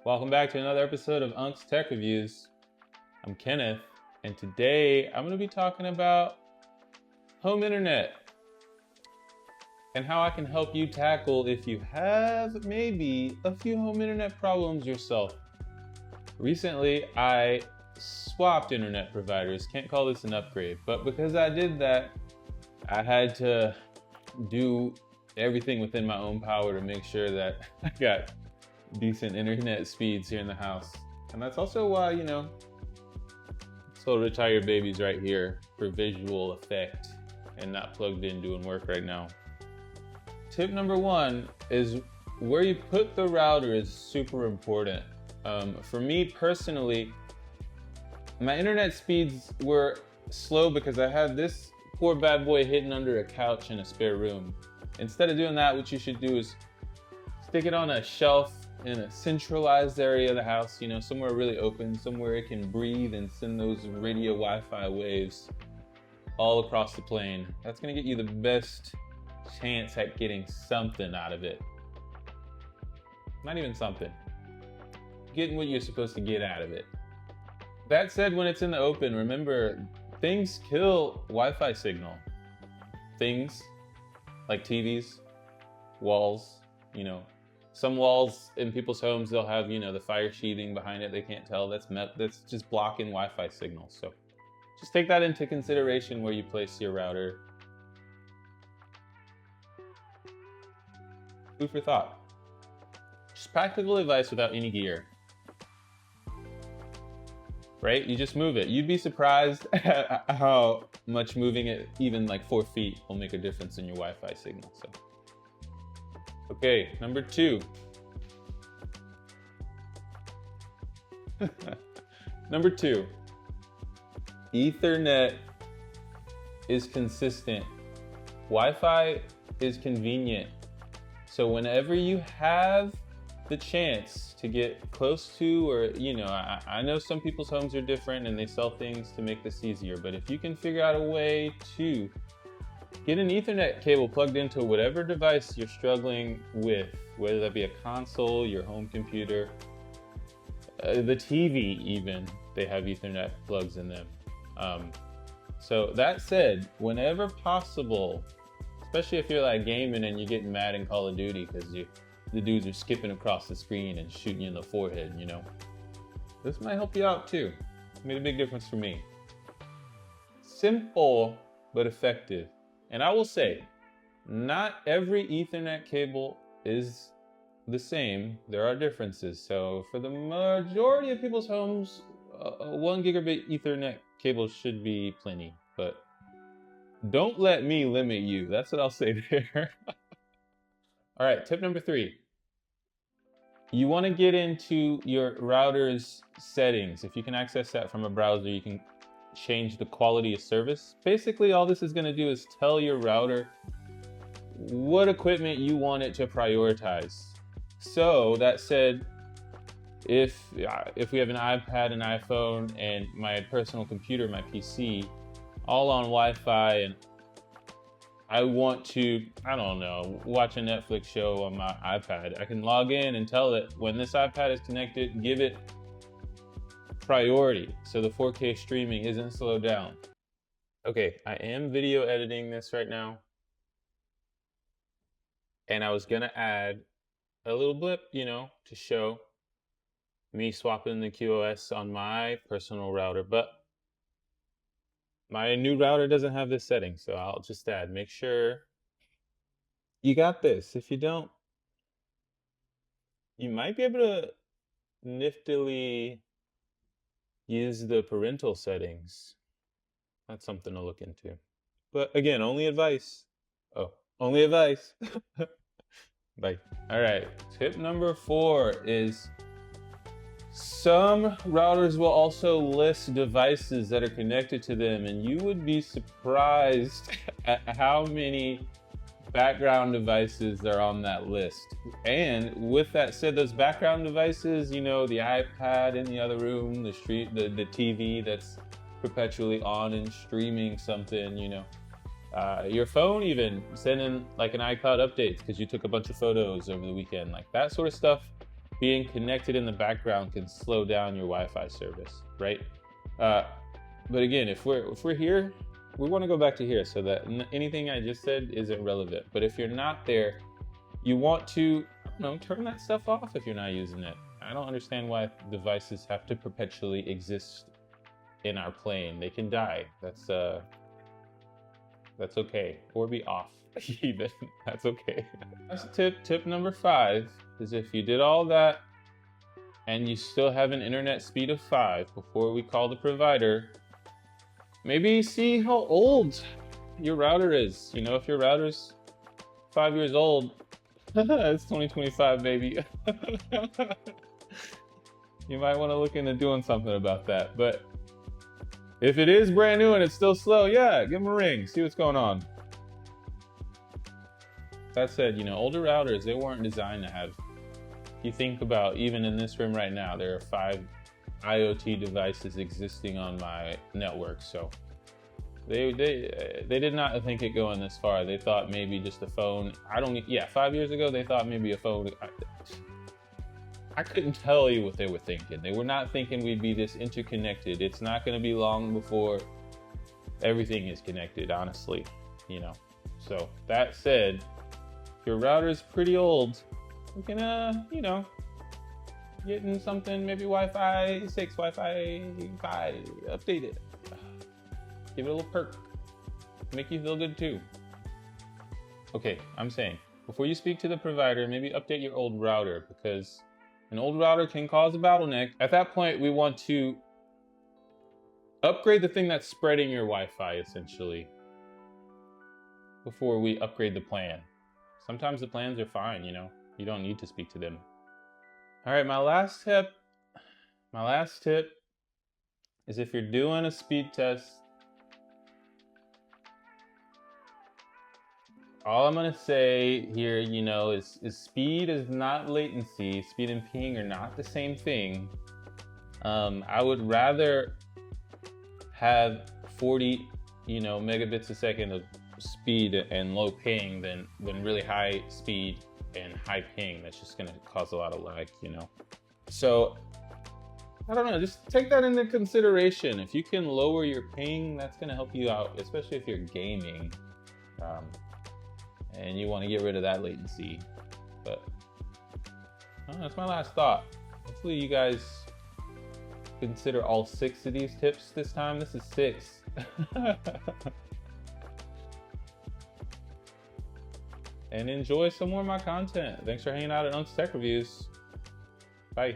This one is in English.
Welcome back to another episode of Unc's Tech Reviews. I'm Kenneth, and today I'm going to be talking about home internet and how I can help you tackle if you have maybe a few home internet problems yourself. Recently, I swapped internet providers. Can't call this an upgrade, but because I did that, I had to do everything within my own power to make sure that I got decent internet speeds here in the house. And that's also why, so retire babies right here for visual effect and not plugged in doing work right now. Tip number one is where you put the router is super important. For me personally, my internet speeds were slow because I had this poor bad boy hidden under a couch in a spare room. Instead of doing that, what you should do is stick it on a shelf in a centralized area of the house, somewhere really open, somewhere it can breathe and send those radio Wi-Fi waves all across the plane. That's gonna get you the best chance at getting something out of it. Not even something. Getting what you're supposed to get out of it. That said, when it's in the open, remember, things kill Wi-Fi signal. Things like TVs, walls, some walls in people's homes, they'll have, the fire sheathing behind it. They can't tell. That's just blocking Wi-Fi signals. So just take that into consideration where you place your router. Food for thought. Just practical advice without any gear. Right? You just move it. You'd be surprised at how much moving it, even like 4 feet, will make a difference in your Wi-Fi signal. So. Okay, number two. Number two, Ethernet is consistent. Wi-Fi is convenient. So whenever you have the chance to get close to, or, I know some people's homes are different and they sell things to make this easier, but if you can figure out a way to get an Ethernet cable plugged into whatever device you're struggling with, whether that be a console, your home computer, the TV even, they have Ethernet plugs in them. So that said, whenever possible, especially if you're like gaming and you're getting mad in Call of Duty because the dudes are skipping across the screen and shooting you in the forehead, this might help you out too. It made a big difference for me. Simple, but effective. And I will say, not every Ethernet cable is the same. There are differences. So for the majority of people's homes, a 1 gigabit Ethernet cable should be plenty. But don't let me limit you. That's what I'll say there. All right, tip number three. You want to get into your router's settings. If you can access that from a browser, you can change the quality of service. Basically, all this is going to do is tell your router what equipment you want it to prioritize. So that said, if we have an iPad, an iPhone, and my personal computer, my PC, all on Wi-Fi, and I want to, watch a Netflix show on my iPad, I can log in and tell it when this iPad is connected, give it priority so the 4K streaming isn't slowed down. Okay, I am video editing this right now, and I was gonna add a little blip, to show me swapping the QoS on my personal router, but my new router doesn't have this setting, so I'll just add, make sure you got this. If you don't, you might be able to niftily use the parental settings. That's something to look into. But again, only advice. Oh, only advice. Bye. All right, tip number 4 is some routers will also list devices that are connected to them, and you would be surprised at how many background devices are on that list. And with that said, those background devices, the iPad in the other room, the TV that's perpetually on and streaming something, your phone even sending like an iCloud updates because you took a bunch of photos over the weekend, like that sort of stuff being connected in the background can slow down your Wi-Fi service, right? But again, if we're here, we want to go back to here so that anything I just said isn't relevant. But if you're not there, you want to, I don't know, turn that stuff off if you're not using it. I don't understand why devices have to perpetually exist in our plane. They can die. That's okay. Or be off even. That's okay. That's tip number 5 is if you did all that and you still have an internet speed of 5 before we call the provider, maybe see how old your router is. You know, if your router's 5 years old, it's 2025, baby. You might want to look into doing something about that. But if it is brand new and it's still slow, yeah, give them a ring, see what's going on. That said, you know, older routers, they weren't designed to have, you think about, even in this room right now, there are 5 IoT devices existing on my network. So they did not think it going this far. They thought maybe just a phone. 5 years ago, they thought maybe a phone. I couldn't tell you what they were thinking. They were not thinking we'd be this interconnected. It's not going to be long before everything is connected, honestly, you know. So that said, if your router is pretty old, we can, you know, getting something, maybe Wi-Fi 6, Wi-Fi 5, update it. Give it a little perk. Make you feel good too. Okay, I'm saying, before you speak to the provider, maybe update your old router, because an old router can cause a bottleneck. At that point, we want to upgrade the thing that's spreading your Wi-Fi, essentially, before we upgrade the plan. Sometimes the plans are fine, you know. You don't need to speak to them. All right, my last tip is if you're doing a speed test, all I'm gonna say here, you know, is speed is not latency. Speed and ping are not the same thing. I would rather have 40, you know, megabits a second of speed and low ping than really high speed and high ping. That's just gonna cause a lot of lag, you know. So I don't know, just take that into consideration. If you can lower your ping, that's gonna help you out, especially if you're gaming. And you want to get rid of that latency. But that's my last thought. Hopefully you guys consider all 6 of these tips this time. This is 6. And enjoy some more of my content. Thanks for hanging out at Unc's Tech Reviews. Bye.